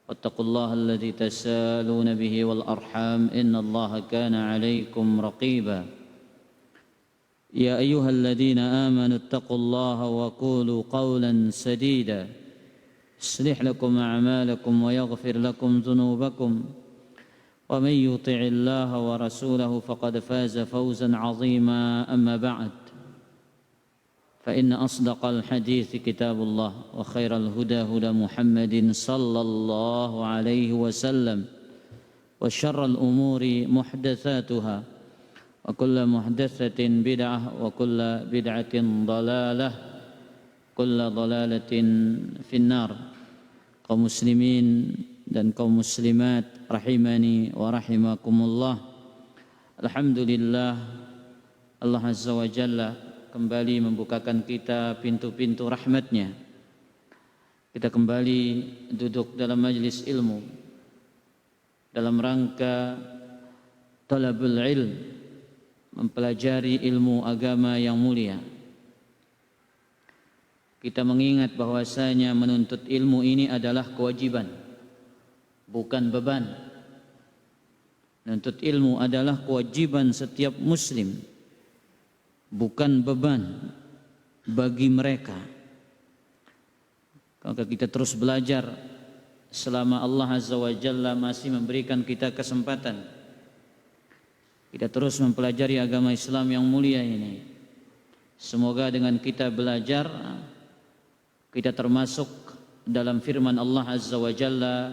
واتقوا الله الذي تسالون به والأرحام إن الله كان عليكم رقيبا يا أيها الذين آمنوا اتقوا الله وقولوا قولا سديدا يصلح لكم أعمالكم ويغفر لكم ذنوبكم ومن يطع الله ورسوله فقد فاز فوزا عظيما أما بعد فإن أصدق الحديث كتاب الله وخير الهدى هدى محمد صلى الله عليه وسلم وشر الأمور محدثاتها وكل محدثة بدعة وكل بدعة ضلالة كل ضلالة في النار. Kaum muslimin dan kaum muslimat rahimani wa rahimakumullah. Alhamdulillah, Allah Azza wa Jalla kembali membukakan kita pintu-pintu rahmatnya. Kita kembali duduk dalam majlis ilmu dalam rangka talabul ilm, mempelajari ilmu agama yang mulia. Kita mengingat bahwasanya menuntut ilmu ini adalah kewajiban, bukan beban. Menuntut ilmu adalah kewajiban setiap muslim, bukan beban bagi mereka. Maka kita terus belajar selama Allah Azza wa Jalla masih memberikan kita kesempatan. Kita terus mempelajari agama Islam yang mulia ini. Semoga dengan kita belajar, kita termasuk dalam firman Allah Azza wa Jalla,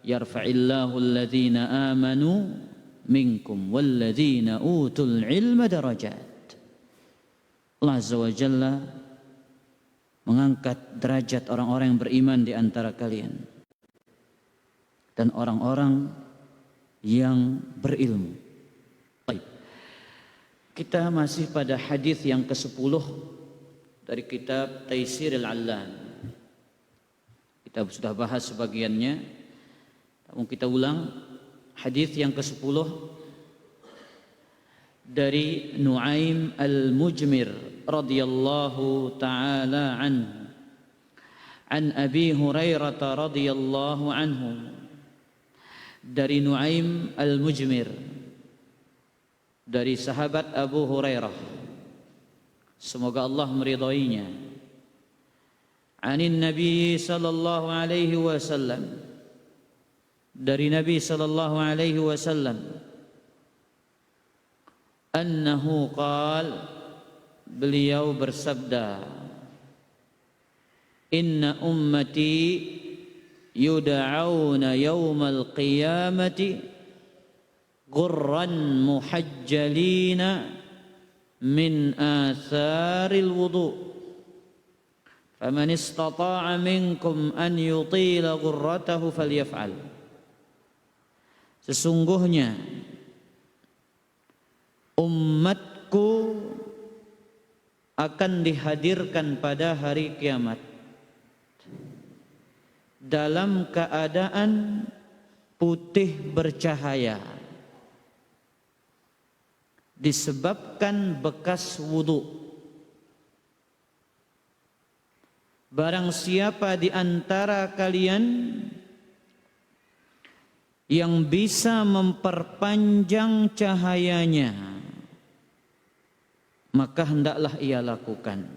yarfa'illahu alladhina amanu minkum walladhina utul ilma darajat. Allah Azza wa Jalla mengangkat derajat orang-orang yang beriman di antara kalian dan orang-orang yang berilmu. Baik. Kita masih pada hadis yang ke-10 dari kitab Taisir al-Allam. Kita sudah bahas sebagiannya, namun kita ulang hadis yang ke-10 dari Nu'aim al-Mujmir radhiyallahu ta'ala anhu an Abi Hurairah radhiyallahu anhu. Dari Nu'aim al-Mujmir, dari sahabat Abu Hurairah, semoga Allah meridainya, anin Nabi sallallahu alaihi wasallam, dari Nabi sallallahu alaihi wasallam, annahu qala, beliau bersabda, inna ummati yud'auna yawmal qiyamati ghurran muhajjalina min atharil wudu' faman istata'a minkum an yutila ghurratahu falyaf'al. Sesungguhnya umatku akan dihadirkan pada hari kiamat dalam keadaan putih bercahaya disebabkan bekas wudu. Barang siapa di antara kalian yang bisa memperpanjang cahayanya, maka hendaklah ia lakukan.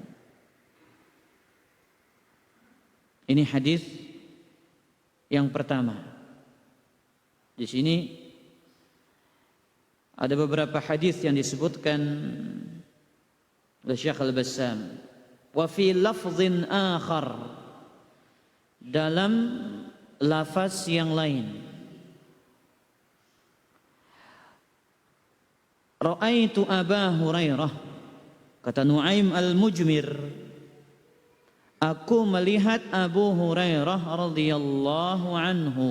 Ini hadis yang pertama. Di sini ada beberapa hadis yang disebutkan oleh Syekh Al-Bassam. Wa fi lafdhin akhar, dalam lafaz yang lain, ra'aitu Aba Hurairah, kata Nu'aim al-Mujmir, aku melihat Abu Hurairah radhiyallahu anhu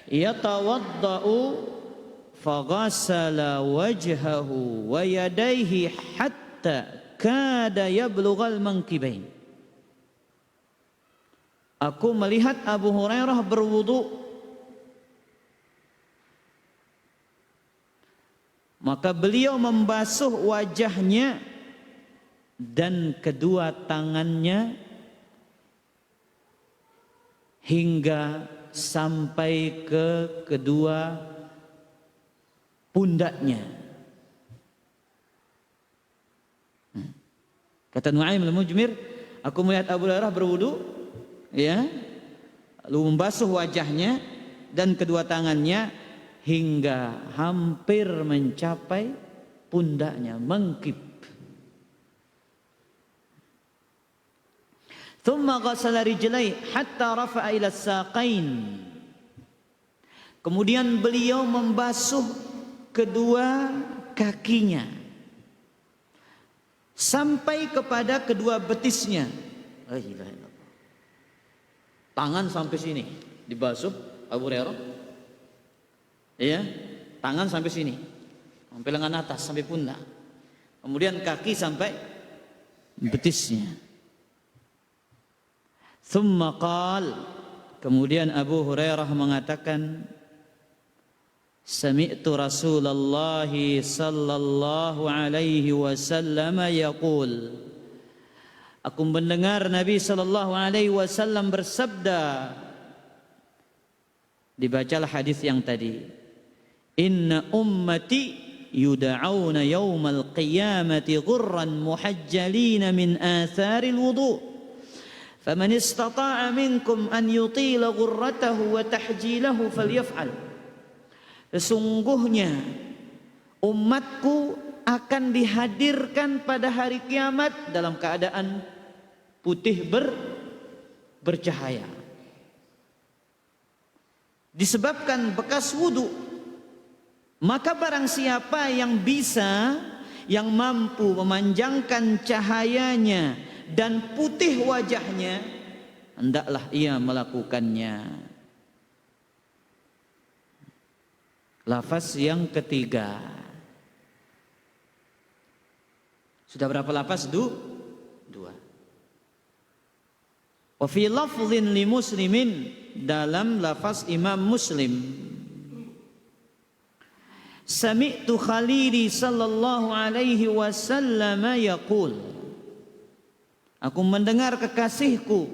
yatawaddau faghassala wajhahu wa yadayhi hatta kada yablughal mankibain. Aku melihat Abu Hurairah berwudu, maka beliau membasuh wajahnya dan kedua tangannya hingga sampai ke kedua pundaknya. Kata Nu'aim al-Mujmir, aku melihat Abu Hurairah berwudu, ya, lalu membasuh wajahnya dan kedua tangannya hingga hampir mencapai pundaknya, mengkip. Thumma ghassala rijlaihi hatta rafa'a ila as-saqain. Kemudian beliau membasuh kedua kakinya sampai kepada kedua betisnya. Tangan sampai sini dibasuh Abu Hurairah. Ya, tangan sampai sini. Sampai lengan atas, sampai pundak. Kemudian kaki sampai betisnya. Thumma qal, kemudian Abu Hurairah mengatakan, sami'tu Rasulullah sallallahu alaihi wasallam yaqul, aku mendengar Nabi sallallahu alaihi wasallam bersabda. Dibacalah hadis yang tadi, inna ummati yud'auna yaumal qiyamati ghurran muhajjalina min atharil wudu' faman istata'a minkum an yutila ghurratahu wa tahjilahu falyaf'al. Sesungguhnya umatku akan dihadirkan pada hari kiamat dalam keadaan putih bercahaya. Disebabkan bekas wudu. Maka barang siapa yang bisa, yang mampu memanjangkan cahayanya dan putih wajahnya, hendaklah ia melakukannya. Lafaz yang ketiga. Sudah berapa lafaz? Dua. Wa fi lafzin li Muslimin, dalam lafaz Imam Muslim, sami'tu Khalili sallallahu alaihi wasallam yaqul, aku mendengar kekasihku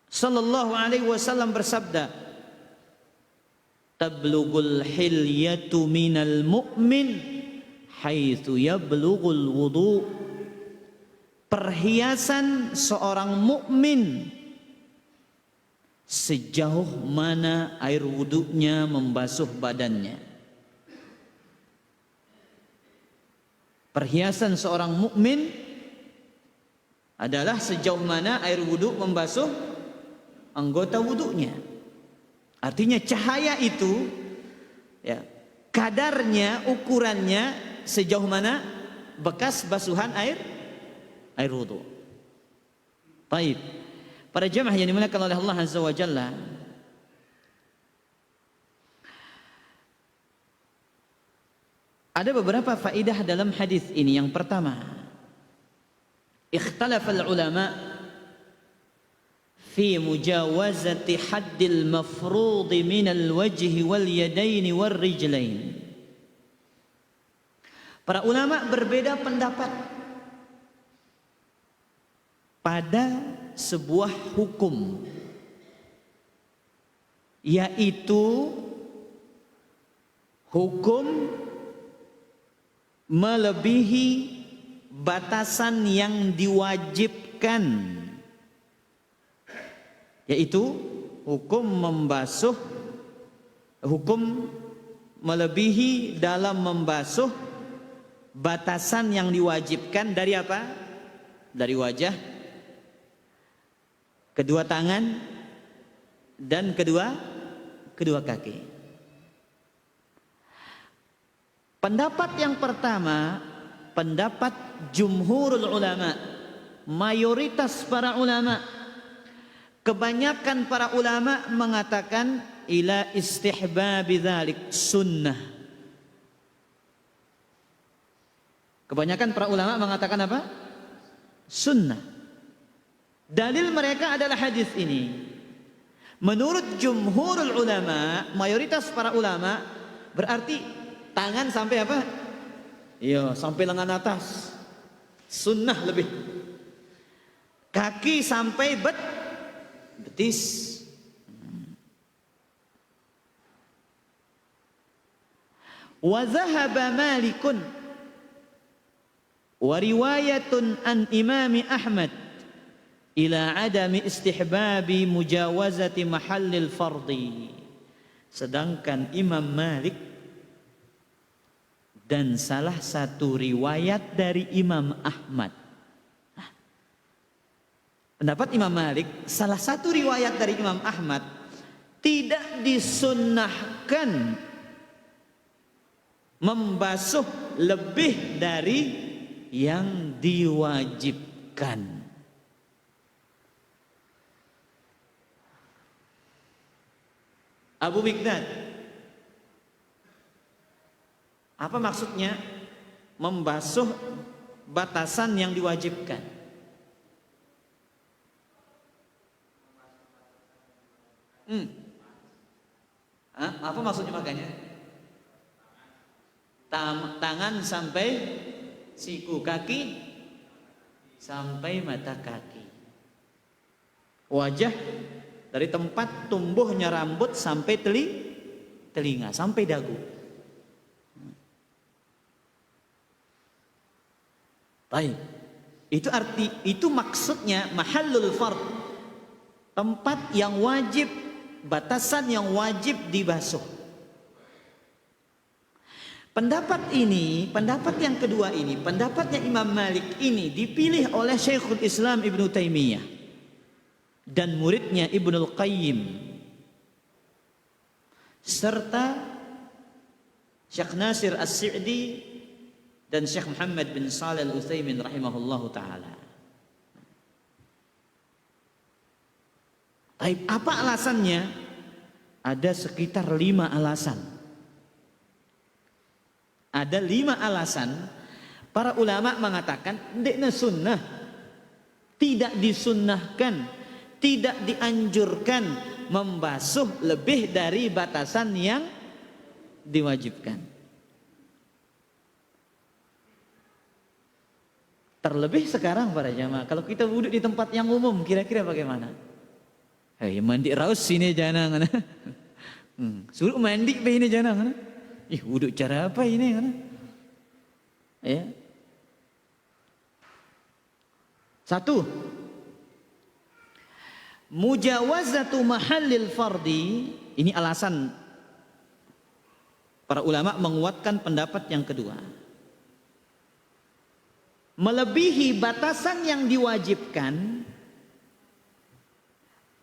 sallallahu alaihi wasallam bersabda, tablughul hilyatu minal mu'min haitsu yablughul wudu. Perhiasan seorang mukmin sejauh mana air wudunya membasuh badannya. Perhiasan seorang mukmin adalah sejauh mana air wudu membasuh anggota wudunya. Artinya cahaya itu, ya, kadarnya, ukurannya sejauh mana bekas basuhan air wudu. Baik, para jemaah yang dimuliakan oleh Allah Azza wa Jalla, ada beberapa faedah dalam hadis ini. Yang pertama, ikhtalafal ulama fi mujawazati haddil mafrud minal wajhi wal yadaini wal rijlain. Para ulama berbeda pendapat pada sebuah hukum, yaitu hukum melebihi batasan yang diwajibkan, yaitu hukum membasuh, hukum melebihi dalam membasuh batasan yang diwajibkan dari apa? Dari wajah, kedua tangan, dan kedua kaki. Pendapat yang pertama, pendapat jumhurul ulama, mayoritas para ulama, kebanyakan para ulama mengatakan ila istihbabi dzalik, sunnah. Kebanyakan para ulama mengatakan apa? Sunnah. Dalil mereka adalah hadis ini. Menurut jumhurul ulama, mayoritas para ulama, berarti tangan sampai apa? Iya, sampai lengan atas. Sunnah lebih. Kaki sampai betis. Wa dhahaba Malikun wa riwayatun an Imam Ahmad ila adami istihbabi mujawazati mahallil fardi. Sedangkan Imam Malik dan salah satu riwayat dari Imam Ahmad. Pendapat Imam Malik, salah satu riwayat dari Imam Ahmad, tidak disunnahkan membasuh lebih dari yang diwajibkan. Abu Mikdad, apa maksudnya membasuh batasan yang diwajibkan? Apa maksudnya makanya? Tangan sampai siku, kaki sampai mata kaki. Wajah dari tempat tumbuhnya rambut sampai telinga, sampai dagu. Baik. Itu maksudnya mahallul fard. Tempat yang wajib, batasan yang wajib dibasuh. Pendapat yang kedua ini, pendapatnya Imam Malik ini dipilih oleh Syekhul Islam Ibnu Taimiyah dan muridnya Ibnul Qayyim serta Syekh Nasir As-Sa'di dan Syekh Muhammad bin Shalih Al-Utsaimin rahimahullahu taala. Apa alasannya? Ada sekitar 5 alasan. Ada 5 alasan. Para ulama mengatakan ndekna sunnah, tidak disunnahkan, tidak dianjurkan membasuh lebih dari batasan yang diwajibkan. Terlebih sekarang para jamaah, kalau kita wudhu di tempat yang umum, kira-kira bagaimana? Mandi raus sini jangan. Suruh mandi be ini jangan. Wudhu cara apa ini? Ya. 1. Mujawazatu mahallil fardi. Ini alasan para ulama menguatkan pendapat yang kedua. Melebihi batasan yang diwajibkan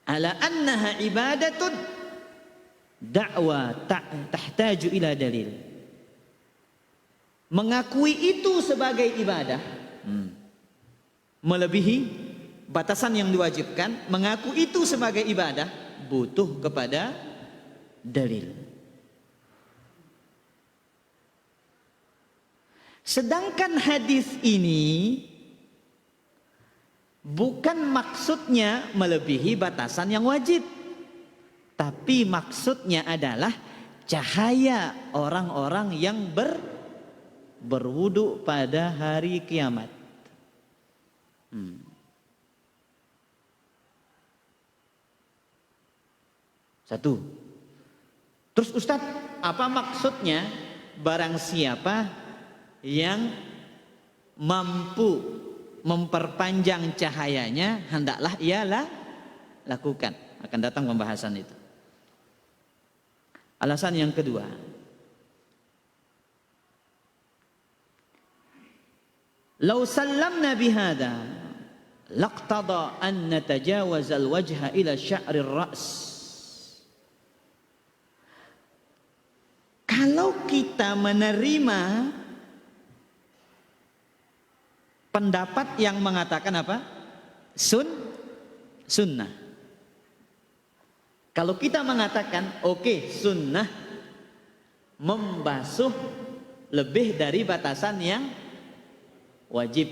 ala annaha ibadatun da'wa tahtaju ila dalil. Mengakui itu sebagai ibadah, melebihi batasan yang diwajibkan, mengaku itu sebagai ibadah butuh kepada dalil. Sedangkan hadis ini bukan maksudnya melebihi batasan yang wajib, tapi maksudnya adalah cahaya orang-orang yang berwudu pada hari kiamat. Satu. Terus Ustadz, apa maksudnya barang siapa yang mampu memperpanjang cahayanya, hendaklah ia lakukan. Akan datang pembahasan itu. Alasan yang kedua, "Lau sallamna bihada laqtada an natajawaz al-wajha ila sya'ri ar-ra's." Kalau kita menerima pendapat yang mengatakan apa? Sunnah. Kalau kita mengatakan oke, sunnah membasuh lebih dari batasan yang wajib,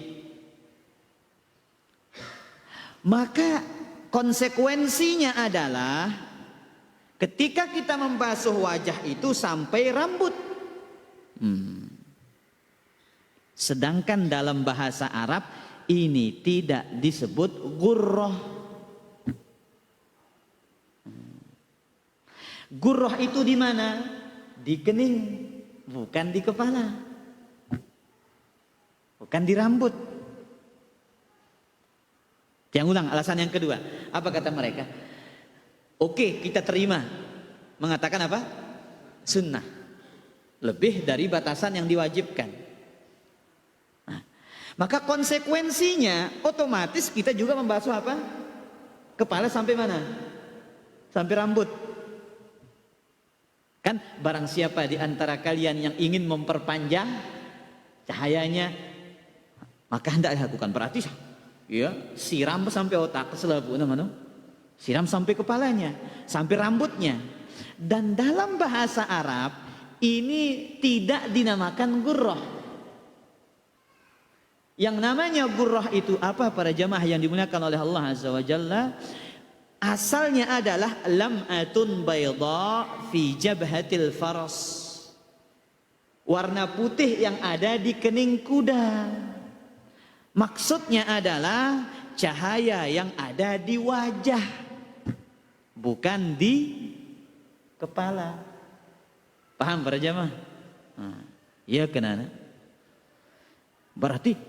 maka konsekuensinya adalah ketika kita membasuh wajah itu sampai rambut. Sedangkan dalam bahasa Arab ini tidak disebut ghurrah. Gurrah itu di mana? Di kening, bukan di kepala. Bukan di rambut. Yang ulang, alasan yang kedua. Apa kata mereka? Oke, kita terima. Mengatakan apa? Sunnah. Lebih dari batasan yang diwajibkan. Nah, maka konsekuensinya otomatis kita juga membasuh apa? Kepala sampai mana? Sampai rambut. Kan barang siapa di antara kalian yang ingin memperpanjang cahayanya, maka hendak lakukan. Berarti ya, siram sampai otak selabu namanya. Siram sampai kepalanya, sampai rambutnya. Dan dalam bahasa Arab ini tidak dinamakan gurrah. Yang namanya gurrah itu apa para jamaah yang dimuliakan oleh Allah Azza wa Jalla? Asalnya adalah lam'atun bayda fi jabhatil faras. Warna putih yang ada di kening kuda. Maksudnya adalah cahaya yang ada di wajah, bukan di kepala. Paham para jamaah? Ya kenana. Berarti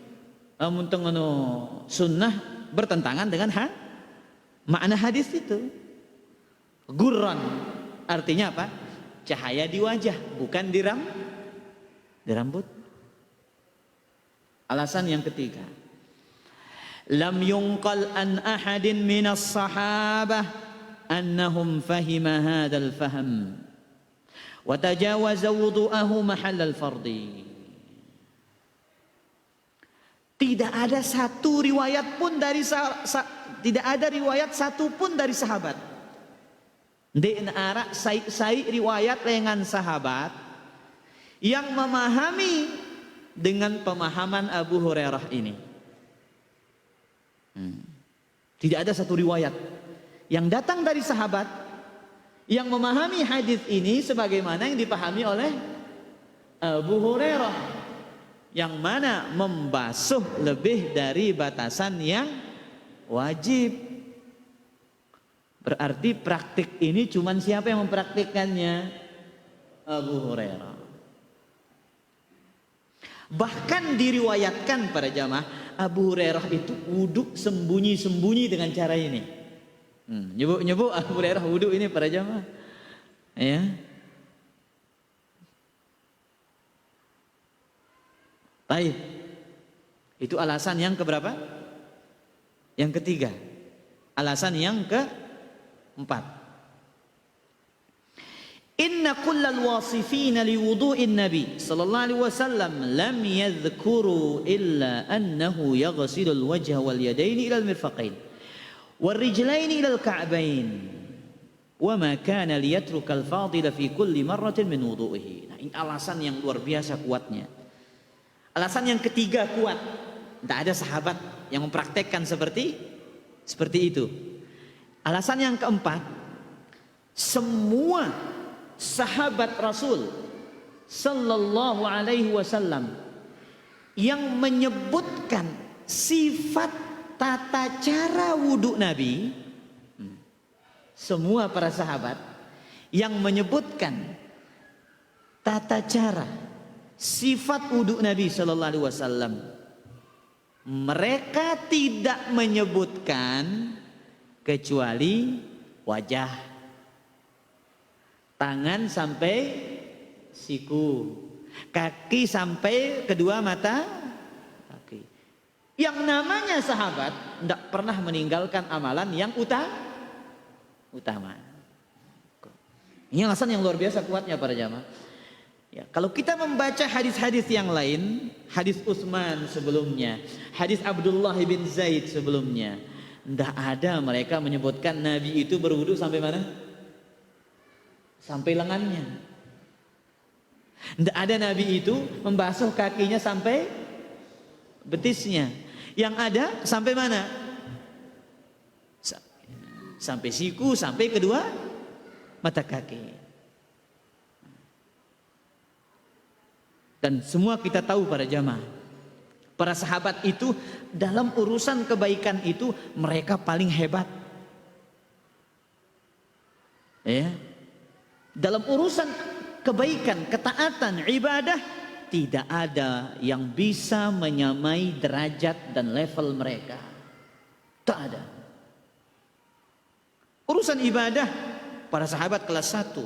amun tengono sunnah bertentangan dengan makna hadis itu. Gurran artinya apa? Cahaya di wajah, bukan di rambut. Alasan yang ketiga, lam yunqal an ahadin minas sahabah annahum fahima hadzal fahm wa tajawaza wudu'ahu mahallal fardi. Tidak ada satu riwayat pun dari tidak ada riwayat satu pun dari sahabat. Di ara sai riwayat lengan sahabat yang memahami dengan pemahaman Abu Hurairah ini. Tidak ada satu riwayat yang datang dari sahabat yang memahami hadis ini sebagaimana yang dipahami oleh Abu Hurairah, yang mana membasuh lebih dari batasan yang wajib. Berarti praktik ini cuman siapa yang mempraktikkannya? Abu Hurairah. Bahkan diriwayatkan para jamaah, Abu Hurairah itu wudhu sembunyi-sembunyi dengan cara ini. Nyebut Abu Hurairah wudhu ini para jamaah. Ya. Baik. Itu alasan yang keberapa? Yang ketiga. Alasan yang keempat. Inna kullal wasifina liwudu'in Nabi sallallahu alaihi wasallam lam yadhkuru illa annahu yaghsilul wajha wal yadaini ila al-mirfaqain wal rijlaini ila al-ka'bain wa ma kana liyatrukal fadila fi kulli marratin min wudu'ihi. Nah, ini alasan yang luar biasa kuatnya. Alasan yang ketiga kuat. Tidak ada sahabat yang mempraktekkan seperti itu. Alasan yang keempat, semua sahabat Rasul sallallahu alaihi wasallam yang menyebutkan sifat tata cara wudhu Nabi, semua para sahabat yang menyebutkan tata cara sifat wudhu Nabi sallallahu alaihi wasallam, mereka tidak menyebutkan kecuali wajah, tangan sampai siku, kaki sampai kedua mata kaki. Yang namanya sahabat tidak pernah meninggalkan amalan yang utama. Ini alasan yang luar biasa kuatnya para jamaah. Ya, kalau kita membaca hadis-hadis yang lain, hadis Utsman sebelumnya, hadis Abdullah bin Zaid sebelumnya, tidak ada mereka menyebutkan Nabi itu berwudu sampai mana? Sampai lengannya. Tidak ada Nabi itu membasuh kakinya sampai betisnya. Yang ada sampai mana? Sampai siku, sampai kedua mata kaki. Dan semua kita tahu para jamaah, para sahabat itu dalam urusan kebaikan itu mereka paling hebat. Ya. Dalam urusan kebaikan, ketaatan, ibadah, tidak ada yang bisa menyamai derajat dan level mereka. Tak ada. Urusan ibadah, para sahabat kelas 1.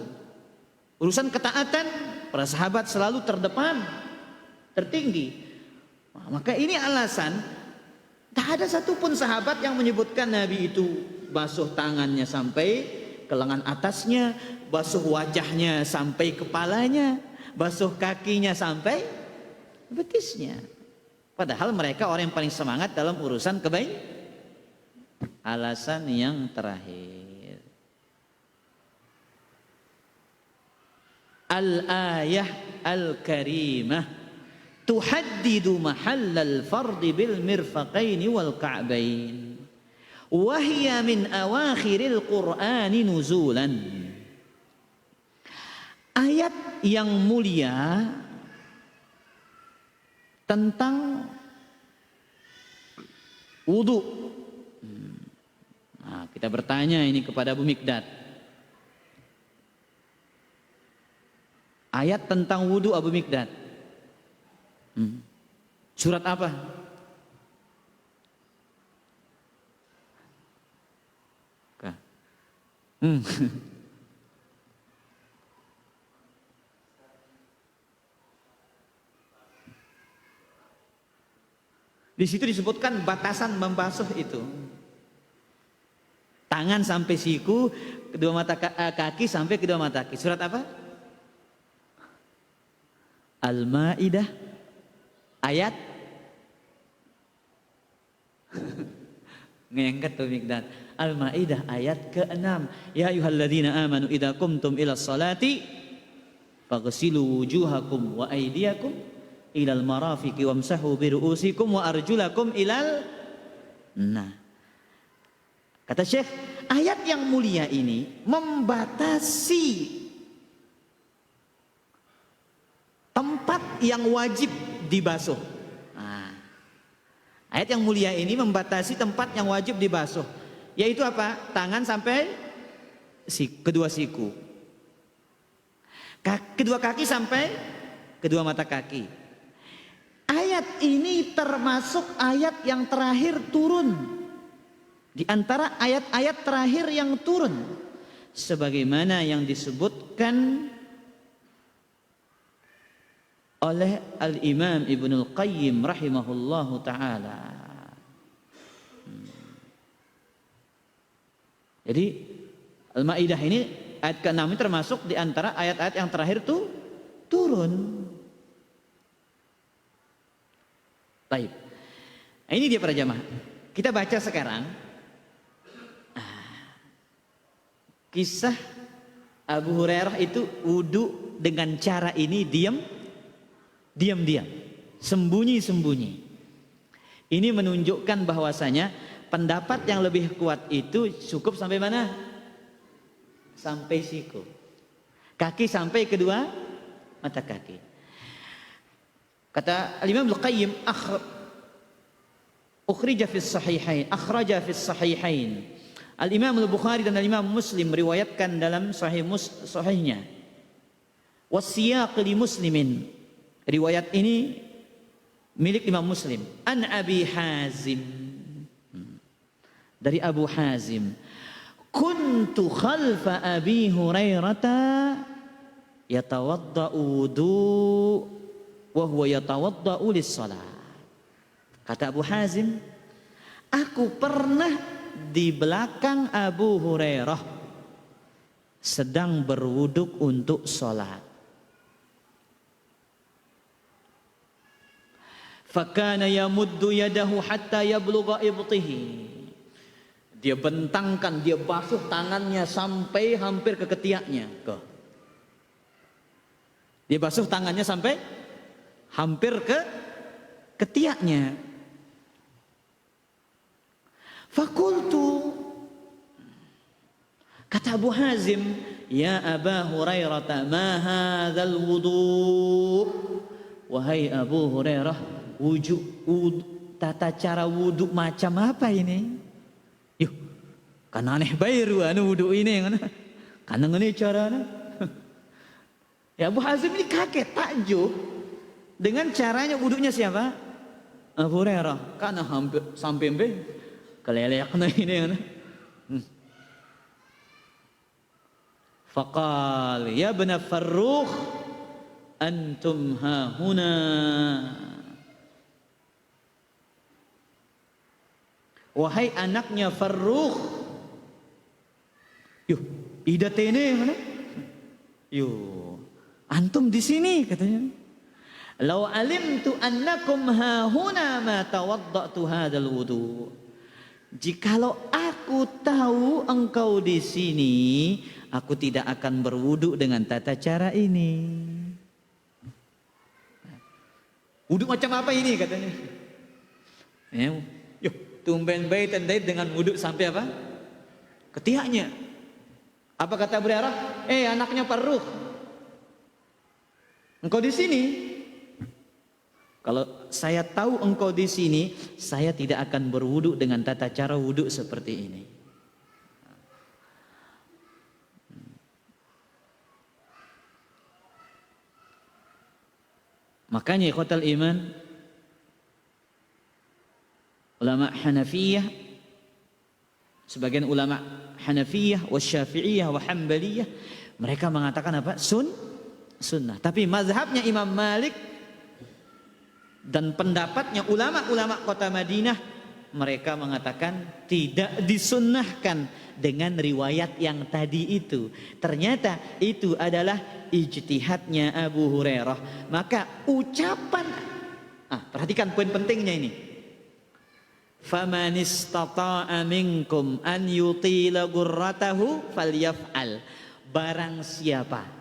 Urusan ketaatan, para sahabat selalu terdepan, tertinggi. Maka ini alasan, tak ada satupun sahabat yang menyebutkan Nabi itu basuh tangannya sampai ke lengan atasnya, basuh wajahnya sampai kepalanya, basuh kakinya sampai betisnya. Padahal mereka orang yang paling semangat dalam urusan kebaikan. Alasan yang terakhir, al-ayah al-karimah tuhaddidu mahallal fardi bil mirfaqaini wal ka'bain wa hiya min awakhiril qur'ani nuzulan. Ayat yang mulia tentang wudu. Nah, kita bertanya ini kepada Abu Mikdad. Ayat tentang wudu Abu Mikdad. Surat apa? Di situ disebutkan batasan membasuh itu. Tangan sampai siku, kedua mata kaki sampai kedua mata kaki. Surat apa? Al-Maidah ayat ngengket tuh Mikdad. Al-Maidah ayat ke-6. Ya ayyuhalladzina amanu idza qumtum ilas salati faghsilu wujuhakum wa aydiyakum ilal marafiqi wamsahu bi ru'usikum wa arjulakum ilal. Nah, kata Syekh, ayat yang mulia ini membatasi tempat yang wajib dibasuh. Nah, ayat yang mulia ini membatasi tempat yang wajib dibasuh. Yaitu apa? Tangan sampai kedua siku. Kedua kaki sampai kedua mata kaki. Ayat ini termasuk ayat yang terakhir turun. Di antara ayat-ayat terakhir yang turun, sebagaimana yang disebutkan oleh Al-Imam Ibnul Qayyim rahimahullahu ta'ala. Jadi Al-Maidah ini ayat ke-6 ini termasuk di antara ayat-ayat yang terakhir itu turun. Baik. Nah, ini dia para jamaah. Kita baca sekarang kisah Abu Hurairah itu wudu dengan cara ini, diam-diam, sembunyi-sembunyi. Ini menunjukkan bahwasanya pendapat yang lebih kuat itu cukup sampai mana? Sampai siku. Kaki sampai kedua mata kaki. Kata Al-Imam Al-Qayyim, akhraja fi sahihain. Al-Imam Al-Bukhari dan Al-Imam Muslim meriwayatkan dalam sahihnya. Wasiyaq li Muslimin. Riwayat ini milik Imam Muslim. An Abi Hazim. Dari Abu Hazim. Kuntu khalfa Abi Hurairah yatawadda'u wudu wa huwa yatawadda'u lis-shalah. Kata Abu Hazim, aku pernah di belakang Abu Hurairah sedang berwuduk untuk sholat. Fakana yamuddu yadahu hatta yablugha ibtihi. Dia bentangkan, dia basuh tangannya sampai hampir ke ketiaknya. Dia basuh tangannya sampai hampir ke ketiaknya. Fakultu, kata Abu Hazim, ya Aba Hurairah, ma hadzal wudu? Wahai Abu Hurairah, tata cara wudu macam apa ini? Yuk, kan aneh bayar anu wudu ini kan? Kan ngene carana. Ya Abu Hazim ini kaget, takjub dengan caranya wudunya siapa? Abu Hurairah. Karena hampir sampai kelelekna ini kan. Faqal ya ibn Farrukh antum hahuna. Wahai anaknya Farrukh. Yuh, idatene mana? Yuh, antum di sini katanya. Lau alimtu annakum hahuna ma tawaddatu hadzal wudu. Jikalau aku tahu engkau di sini, aku tidak akan berwudu dengan tata cara ini. Wudu macam apa ini katanya? Ya, yuk, tumben baik tandai dengan wudu sampai apa? Ketiaknya. Apa kata Abu Hurairah? Anaknya Farrukh. Engkau di sini. Kalau saya tahu engkau di sini, saya tidak akan berwudu dengan tata cara wudu seperti ini. Makanya ikhwatal iman, ulama Hanafiyah, sebagian ulama Hanafiyah, Syafi'iyah, Hanbaliyah, mereka mengatakan apa? Sunnah. Tapi mazhabnya Imam Malik dan pendapatnya ulama-ulama kota Madinah, mereka mengatakan tidak disunnahkan dengan riwayat yang tadi itu. Ternyata itu adalah ijtihadnya Abu Hurairah. Maka ucapan, perhatikan poin pentingnya ini. Faman istata'a minkum an yutila gurratahu falyaf'al. Barang siapa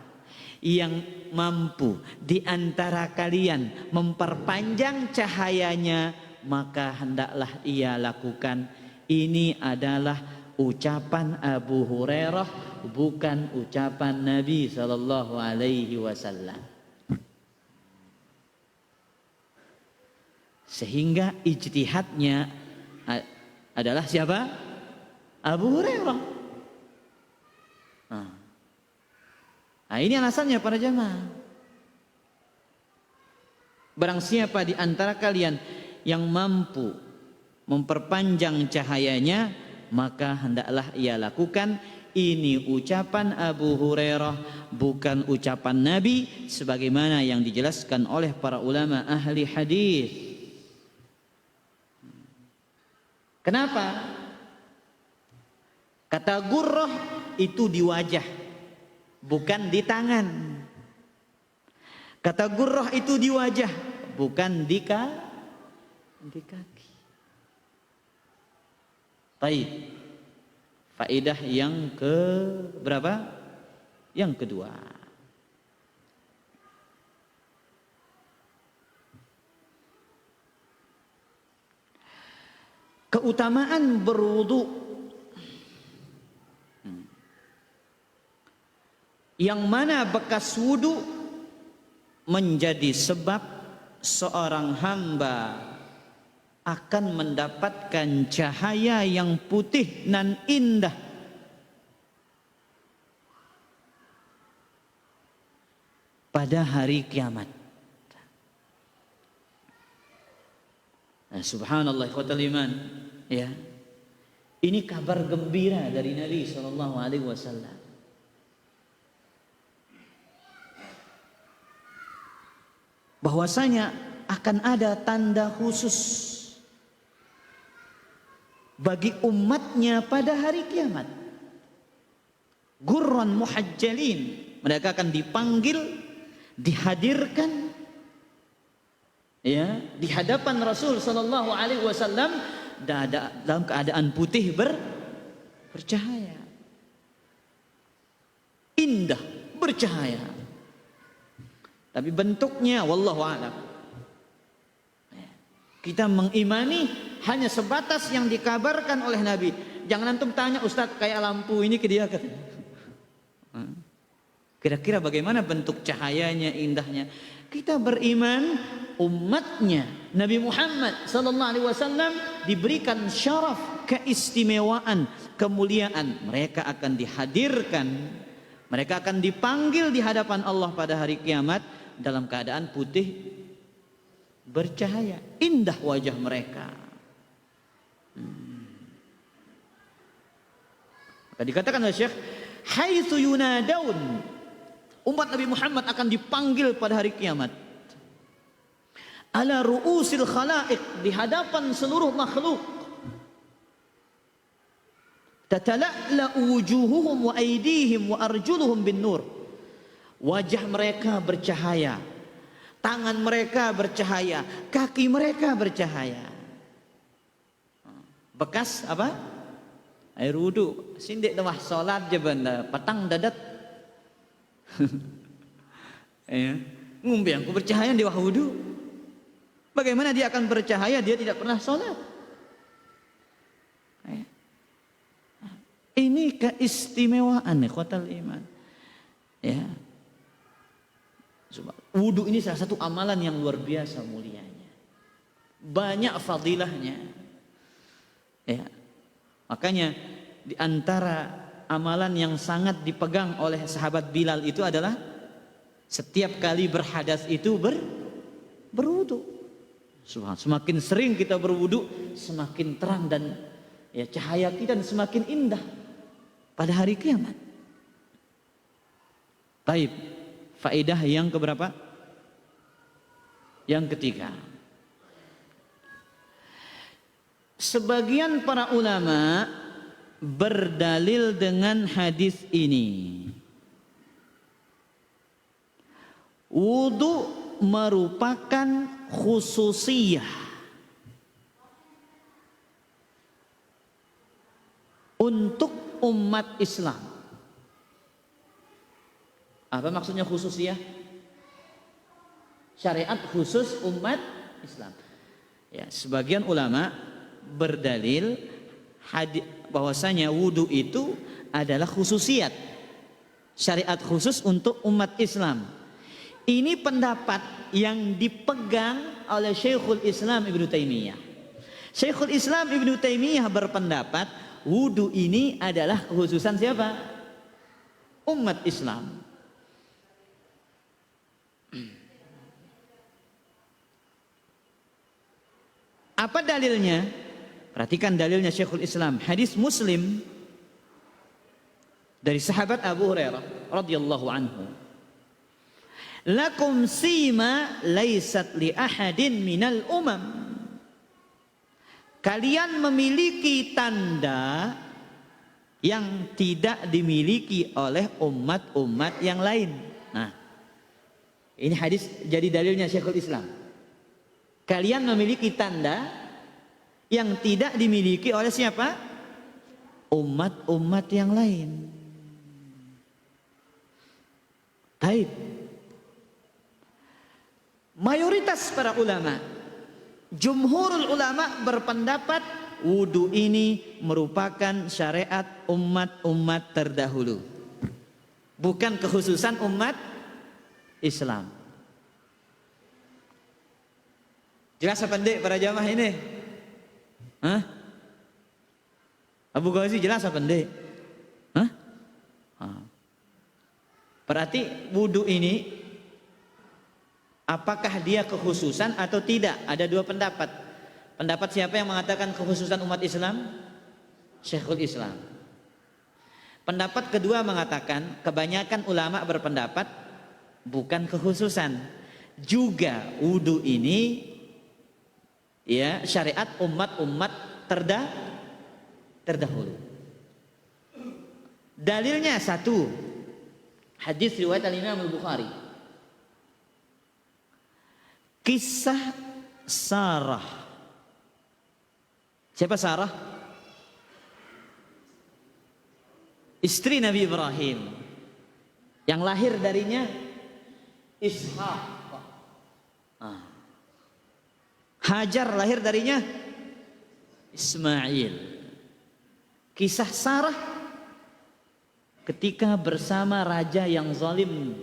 yang mampu di antara kalian memperpanjang cahayanya, maka hendaklah ia lakukan. Ini adalah ucapan Abu Hurairah, bukan ucapan Nabi sallallahu alaihi wasallam. Sehingga ijtihadnya adalah siapa? Abu Hurairah. Nah, ini alasannya para jamaah. Barang siapa di antara kalian yang mampu memperpanjang cahayanya, maka hendaklah ia lakukan. Ini ucapan Abu Hurairah, bukan ucapan Nabi, sebagaimana yang dijelaskan oleh para ulama ahli hadis. Kenapa? Kata gurrah itu di wajah, bukan di tangan. Kata gurrah itu di wajah, bukan di kaki. Baik. Faedah yang ke berapa? Yang kedua. Keutamaan berwudu yang mana bekas wudu menjadi sebab seorang hamba akan mendapatkan cahaya yang putih dan indah pada hari kiamat. Nah, subhanallah ikhwatal iman, ya. Ini kabar gembira dari Nabi sallallahu alaihi wasallam. Bahwasanya akan ada tanda khusus bagi umatnya pada hari kiamat. Gurran muhajjalin, mereka akan dipanggil, dihadirkan, ya, di hadapan Rasul sallallahu alaihi wasallam dalam keadaan putih bercahaya, indah, bercahaya. Tapi bentuknya wallahu a'lam. Kita mengimani hanya sebatas yang dikabarkan oleh Nabi. Jangan antum tanya, Ustaz, kayak lampu ini ke dia katanya. Kira-kira bagaimana bentuk cahayanya, indahnya? Kita beriman umatnya Nabi Muhammad sallallahu alaihi wasallam diberikan syaraf, keistimewaan, kemuliaan. Mereka akan dihadirkan Mereka akan dipanggil di hadapan Allah pada hari kiamat dalam keadaan putih bercahaya, indah wajah mereka. Maka dikatakan oleh Syekh, haitsu yunadaun, umat Nabi Muhammad akan dipanggil pada hari kiamat. Ala ru'usil khalaiq, di hadapan seluruh makhluk. Tatala'la'u wujuhuhum wa aydihim wa arjuluhum bin nur. Wajah mereka bercahaya, tangan mereka bercahaya, kaki mereka bercahaya. Bekas apa? Air wudu. Sindik demah salat je benda petang dadat. Ya, ngumbe aku bercahaya di wah wudu. Bagaimana dia akan bercahaya dia tidak pernah salat? Ini keistimewaan ikhwatal iman. Ya. Wudu ini salah satu amalan yang luar biasa mulianya. Banyak fadilahnya. Ya. Makanya di antara amalan yang sangat dipegang oleh sahabat Bilal itu adalah setiap kali berhadas itu berwudu. Semakin sering kita berwudu, semakin terang dan ya cahaya kita semakin indah pada hari kiamat. Baik, faedah yang keberapa? Yang ketiga. Sebagian para ulama berdalil dengan hadis ini. Wudu merupakan khususiyah untuk umat Islam. Apa maksudnya khususiyah? Syariat khusus umat Islam. Ya, sebagian ulama berdalil bahwasanya wudu itu adalah khususiat, syariat khusus untuk umat Islam. Ini pendapat yang dipegang oleh Syekhul Islam Ibnu Taimiyah. Syekhul Islam Ibnu Taimiyah berpendapat wudu ini adalah khususan siapa? Umat Islam. Apa dalilnya? Perhatikan dalilnya Syekhul Islam. Hadis Muslim dari sahabat Abu Hurairah radhiyallahu anhu. Lakum sima laisat li ahadin minal umam. Kalian memiliki tanda yang tidak dimiliki oleh umat-umat yang lain. Nah, ini hadis jadi dalilnya Syekhul Islam. Kalian memiliki tanda yang tidak dimiliki oleh siapa? Umat-umat yang lain. Baik. Mayoritas para ulama, jumhurul ulama berpendapat wudu ini merupakan syariat umat-umat terdahulu, bukan kekhususan umat Islam. Jelas apa enggak para jamaah ini? Hah? Abu Ghazi jelas apa enggak? Hah? Berarti wudu ini apakah dia kekhususan atau tidak? Ada dua pendapat. Pendapat siapa yang mengatakan kekhususan umat Islam? Syekhul Islam. Pendapat kedua mengatakan, kebanyakan ulama berpendapat bukan kekhususan. Juga wudu ini ya syariat umat-umat terdahulu. Dalilnya satu, hadis riwayat Al-Imam Al-Bukhari. Kisah Sarah. Siapa Sarah? Istri Nabi Ibrahim. Yang lahir darinya Ishak. Hajar lahir darinya Ismail. Kisah Sarah ketika bersama raja yang zalim.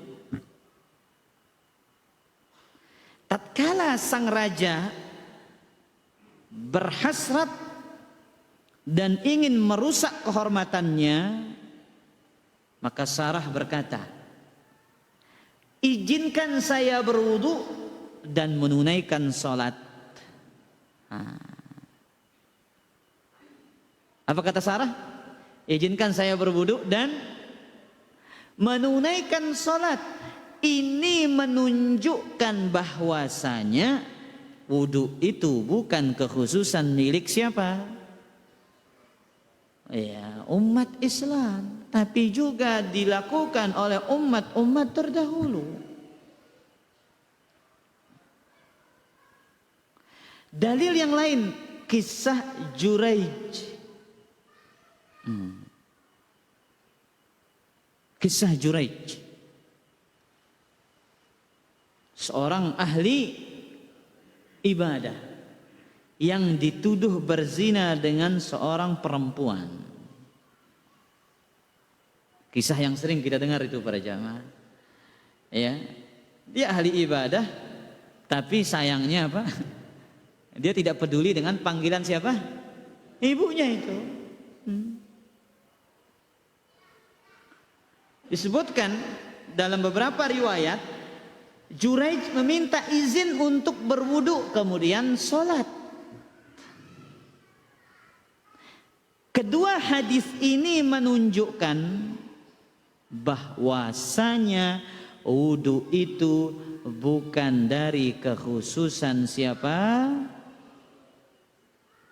Tatkala sang raja berhasrat dan ingin merusak kehormatannya, Maka Sarah berkata, izinkan saya berwudu dan menunaikan sholat. Apa kata Sarah? Izinkan saya berwudu dan menunaikan sholat. Ini menunjukkan bahwasanya wudu itu bukan kekhususan milik siapa? Ya, umat Islam, tapi juga dilakukan oleh umat-umat terdahulu. Dalil yang lain, kisah Juraij. Kisah Juraij, seorang ahli ibadah yang dituduh berzina dengan seorang perempuan. Kisah yang sering kita dengar itu para jamaah. Ya, dia ahli ibadah, tapi sayangnya apa? Dia tidak peduli dengan panggilan siapa? Ibunya itu. Disebutkan dalam beberapa riwayat, Juraij meminta izin untuk berwudu kemudian sholat. Kedua hadis ini menunjukkan bahwasanya wudu itu bukan dari kekhususan siapa?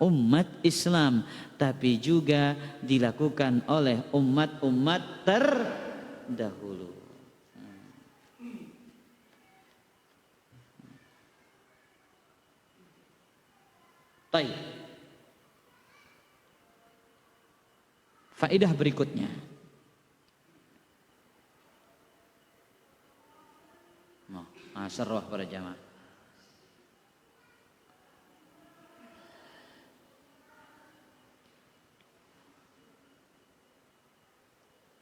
Umat Islam, tapi juga dilakukan oleh umat-umat terdahulu. Baik. Faedah berikutnya. Sarah para jamaah.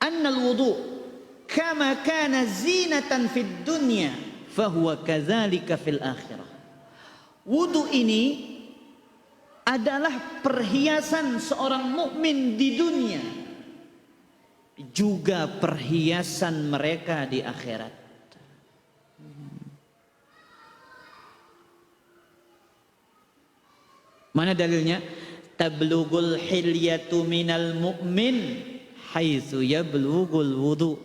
Annal wudu kama kana zinatan fid dunya fahuwa kadzalika fil akhirah. Wudu ini adalah perhiasan seorang mukmin di dunia, juga perhiasan mereka di akhirat. Mana dalilnya? Tablughul hilyatu minal mu'min haitsu yablughul wudu.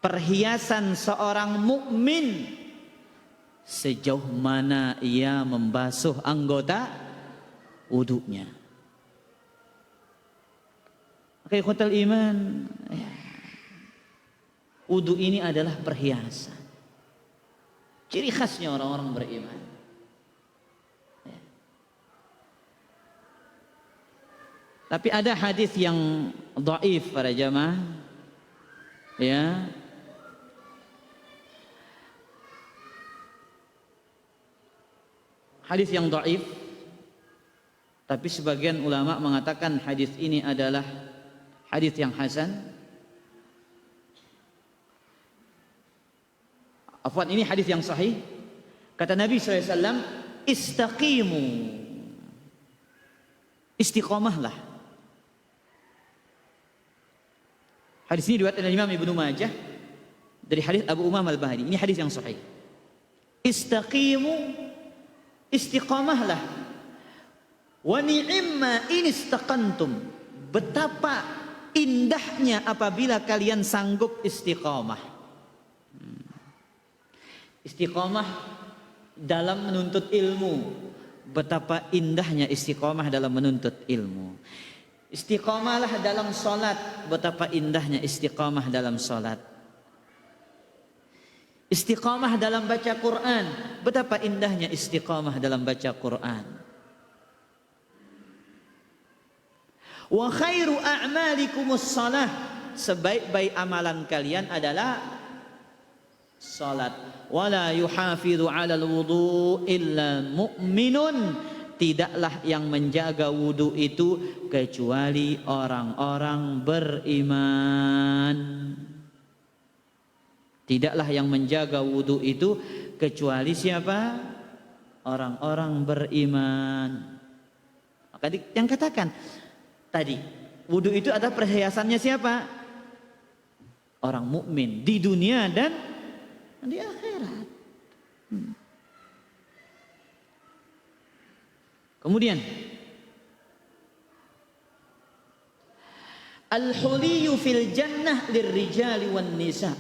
Perhiasan seorang mukmin sejauh mana ia membasuh anggota wudunya. Oke, ikhwatal iman, wudu ini adalah perhiasan, ciri khasnya orang-orang beriman. Tapi ada hadis yang dhaif para jamaah, ya. Hadis yang dhaif, tapi sebagian ulama mengatakan hadis ini adalah hadis yang hasan. Afwan, ini hadis yang sahih. Kata Nabi SAW, istaqimu, istiqomahlah. Hadis ini diriwayatkan oleh Imam Ibnu Majah dari hadis Abu Umamah Al-Bahili. Ini hadis yang sahih. Istaqimu, istiqomahlah. Wa ni'imma in istaqantum. Betapa indahnya apabila kalian sanggup istiqomah. Istiqomah dalam menuntut ilmu. Betapa indahnya istiqomah dalam menuntut ilmu. Istiqomahlah dalam sholat. Betapa indahnya istiqomah dalam sholat. Istiqomah dalam baca Quran. Betapa indahnya istiqomah dalam baca Quran. Wa khairu a'malikumus shalah. Sebaik-baik amalan kalian adalah salat. Wala yuhafidhu 'alal wudu illa mu'minun. Tidaklah yang menjaga wudu itu kecuali orang-orang beriman. Tidaklah yang menjaga wudu itu kecuali siapa? Orang-orang beriman. Maka yang katakan tadi, Wudu itu ada perhiasannya siapa? Orang mukmin di dunia dan di akhirat. Kemudian al-huliyu fil jannah lirrijali wan nisa.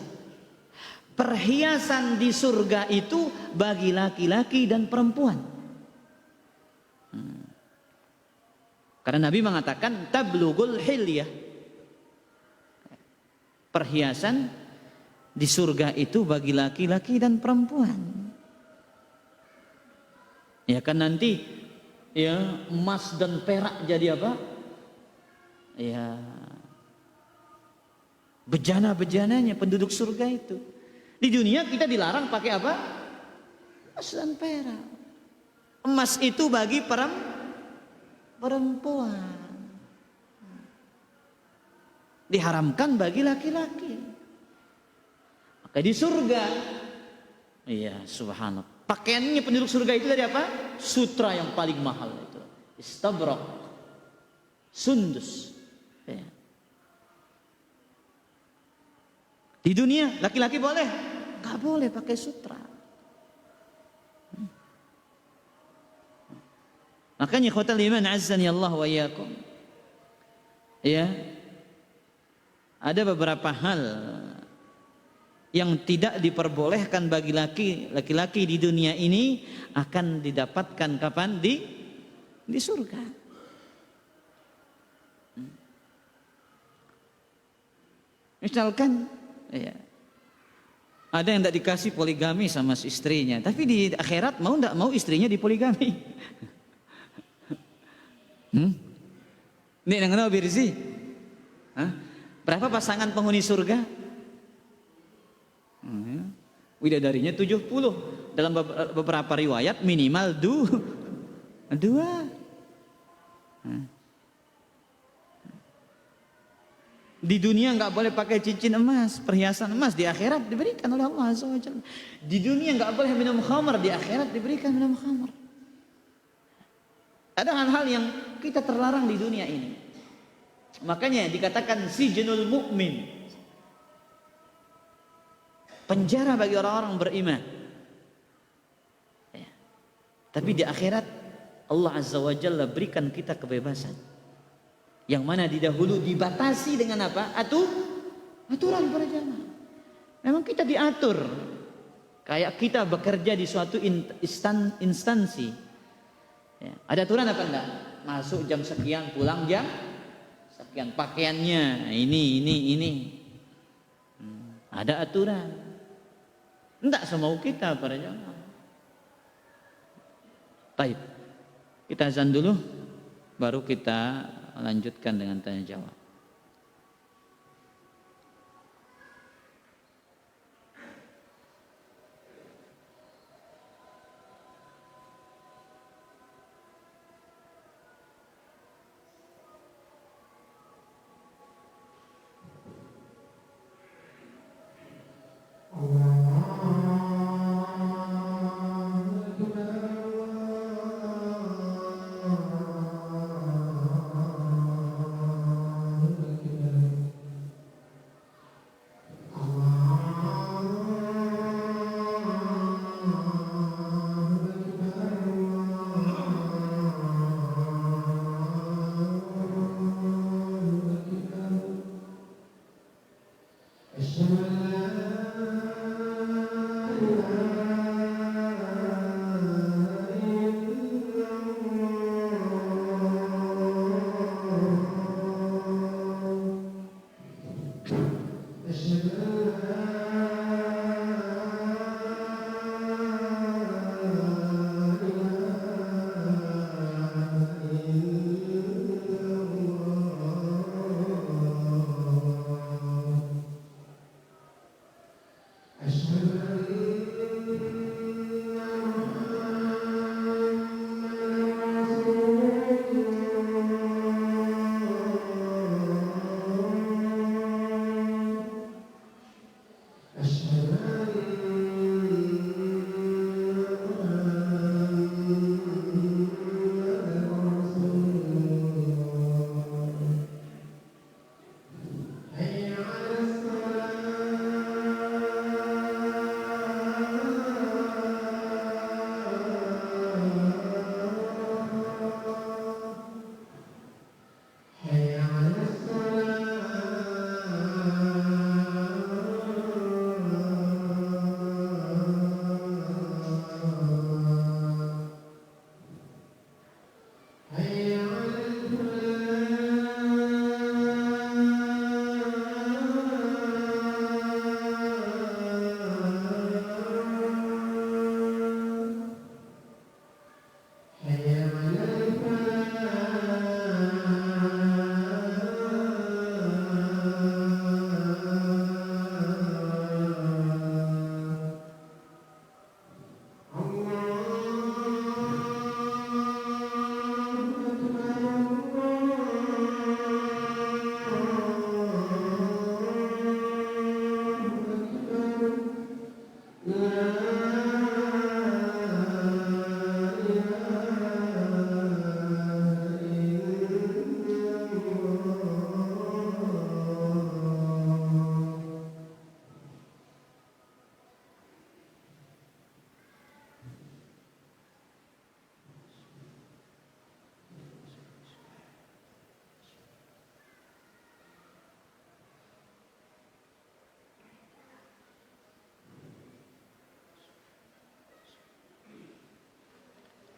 Perhiasan di surga itu bagi laki-laki dan perempuan. Karena Nabi mengatakan tablugul hilyah. Perhiasan di surga itu bagi laki-laki dan perempuan. Ya kan nanti ya emas dan perak jadi apa? Ya bejana-bejananya penduduk surga itu. Di dunia kita dilarang pakai apa? Emas dan perak. Emas itu bagi perempuan. Diharamkan bagi laki-laki. Maka di surga, iya subhanallah. Pakaiannya penduduk surga itu dari apa? Sutra yang paling mahal itu. Istabrak, sundus. Ya. Di dunia laki-laki boleh? Gak boleh pakai sutra. Makanya khotal iman azzani Allah wa iyyakum. Ya. Ada beberapa hal yang tidak diperbolehkan bagi laki-laki di dunia ini akan didapatkan kapan? Di surga. Misalkan ya, ada yang tidak dikasih poligami sama istrinya, tapi di akhirat mau tidak mau istrinya dipoligami. Ini yang kenal birzi. Berapa pasangan penghuni surga? Widadarinya 70. Dalam beberapa riwayat minimal dua. Di dunia nggak boleh pakai cincin emas, perhiasan emas. Di akhirat diberikan oleh Allah Azza wa Jalla. Di dunia nggak boleh minum khamar, di akhirat diberikan minum khamar. Ada hal-hal yang kita terlarang di dunia ini. Makanya dikatakan sijnul mukmin, penjara bagi orang-orang beriman. Ya. Tapi di akhirat Allah Azza wa Jalla berikan kita kebebasan. Yang mana didahulu dibatasi dengan apa? Aturan perjalanan. Memang kita diatur. Kayak kita bekerja di suatu instansi. Ya. Ada aturan apa enggak? Masuk jam sekian, pulang jam sekian, pakaiannya ini. Ada aturan. Enggak semau kita para jamaah. Baik. Kita azan dulu baru kita lanjutkan dengan tanya jawab.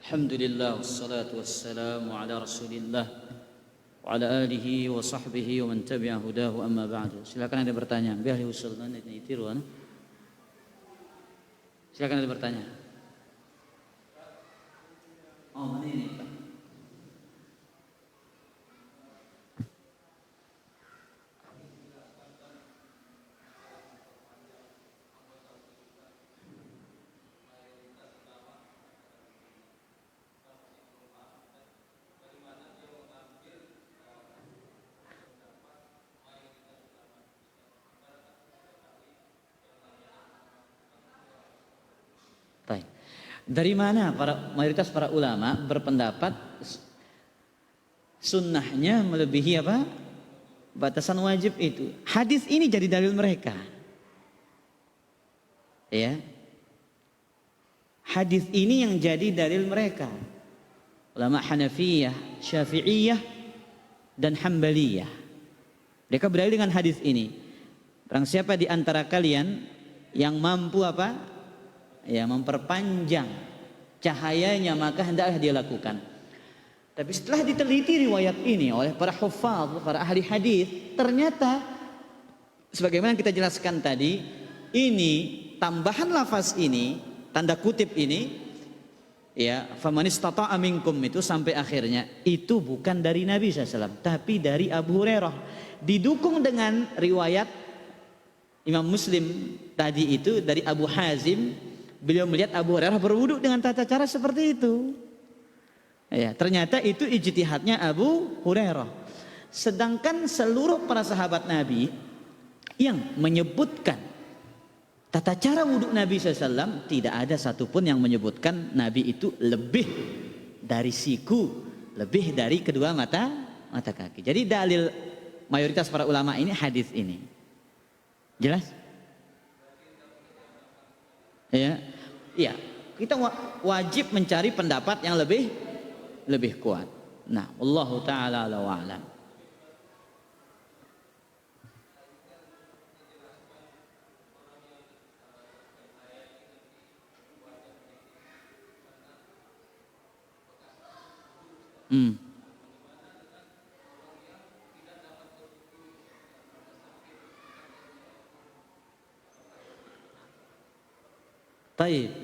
Alhamdulillah wassalatu wassalamu ala Rasulillah wa ala alihi wa sahbihi wa man tabi'a hudahu amma ba'du. Silakan ada bertanya. Biar usulna ditiruan. Silakan ada bertanya. Oh, ini Pak. Dari mana mayoritas para ulama berpendapat sunnahnya melebihi apa? Batasan wajib itu. Hadis ini jadi dalil mereka. Ya. Hadis ini yang jadi dalil mereka. Ulama Hanafiyah, Syafi'iyah dan Hambaliyah. Mereka berdalil dengan hadis ini. Barang siapa di antara kalian yang mampu apa? Ya, memperpanjang cahayanya, maka hendaklah dia lakukan. Tapi setelah diteliti riwayat ini oleh para hufaz, para ahli hadis, ternyata sebagaimana kita jelaskan tadi, ini tambahan lafaz ini, tanda kutip ini, ya, faman istata'a minkum itu sampai akhirnya, itu bukan dari Nabi SAW, tapi dari Abu Hurairah, didukung dengan riwayat Imam Muslim tadi itu dari Abu Hazim. Beliau melihat Abu Hurairah berwudu dengan tata cara seperti itu. Ya, ternyata itu ijtihadnya Abu Hurairah. Sedangkan seluruh para sahabat Nabi yang menyebutkan tata cara wudhu Nabi SAW, tidak ada satupun yang menyebutkan Nabi itu lebih dari siku, lebih dari kedua mata kaki. Jadi dalil mayoritas para ulama ini hadis ini. Jelas? Ya, kita wajib mencari pendapat yang lebih kuat. Nah, Allahu taala a'lam. Baik.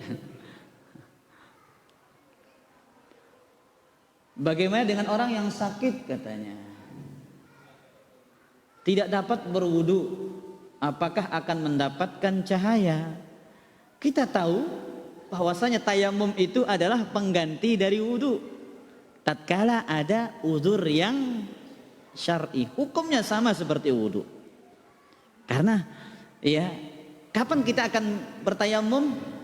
Bagaimana dengan orang yang sakit katanya? Tidak dapat berwudu, apakah akan mendapatkan cahaya? Kita tahu bahwasanya tayamum itu adalah pengganti dari wudu. Tatkala ada uzur yang syar'i, hukumnya sama seperti wudu. Karena ya, kapan kita akan bertayamum?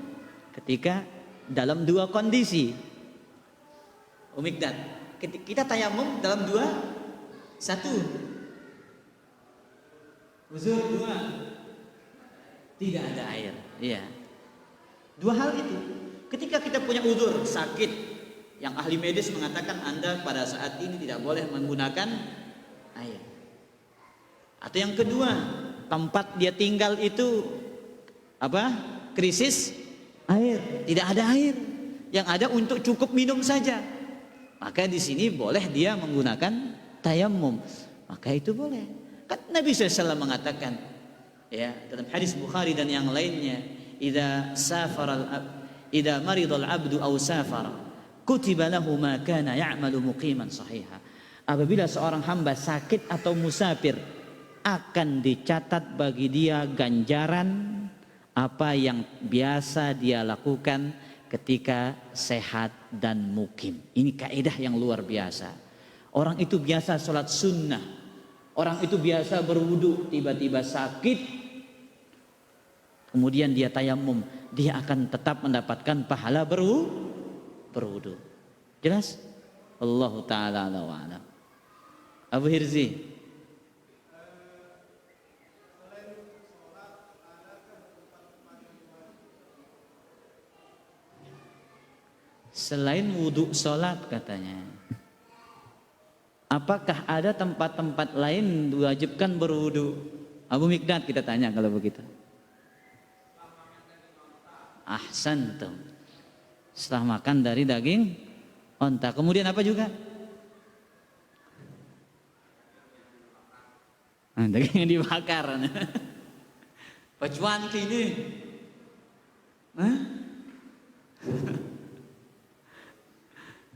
Ketika dalam dua kondisi. Umikdat, kita tayamum dalam dua, satu uzur, dua tidak ada air. Iya. Dua hal itu. Ketika kita punya uzur sakit, yang ahli medis mengatakan Anda pada saat ini tidak boleh menggunakan air. Atau yang kedua, tempat dia tinggal itu apa? Krisis air, tidak ada air, yang ada untuk cukup minum saja. Maka di sini boleh dia menggunakan tayamum, maka itu boleh. Kan Nabi SAW mengatakan, ya, dalam hadis Bukhari dan yang lainnya, idza maridal abdu aw safara kutiba lahu ma kana ya'malu muqiman sahiha. Apabila seorang hamba sakit atau musafir, akan dicatat bagi dia ganjaran apa yang biasa dia lakukan ketika sehat dan mukim. Ini kaidah yang luar biasa. Orang itu biasa sholat sunnah, orang itu biasa berwudu, tiba-tiba sakit, kemudian dia tayamum, dia akan tetap mendapatkan pahala berwudu. Jelas? Allahu ta'ala a'lam. Abu Hirzi. Selain wudhu sholat katanya, apakah ada tempat-tempat lain diwajibkan berwudhu? Abu Mikdad kita tanya kalau begitu. Ahsantum. Setelah makan dari daging Onta. Kemudian apa juga? Daging yang dibakar. Pacuan ke ini.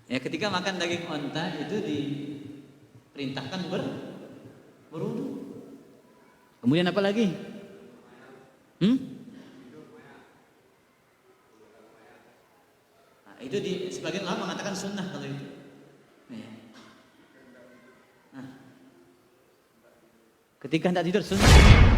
Ya ketika makan daging onta itu diperintahkan berwudu. Kemudian apa lagi? Nah, itu sebagian ulama mengatakan sunnah kalau itu. Nah, ketika hendak tidur sunnah.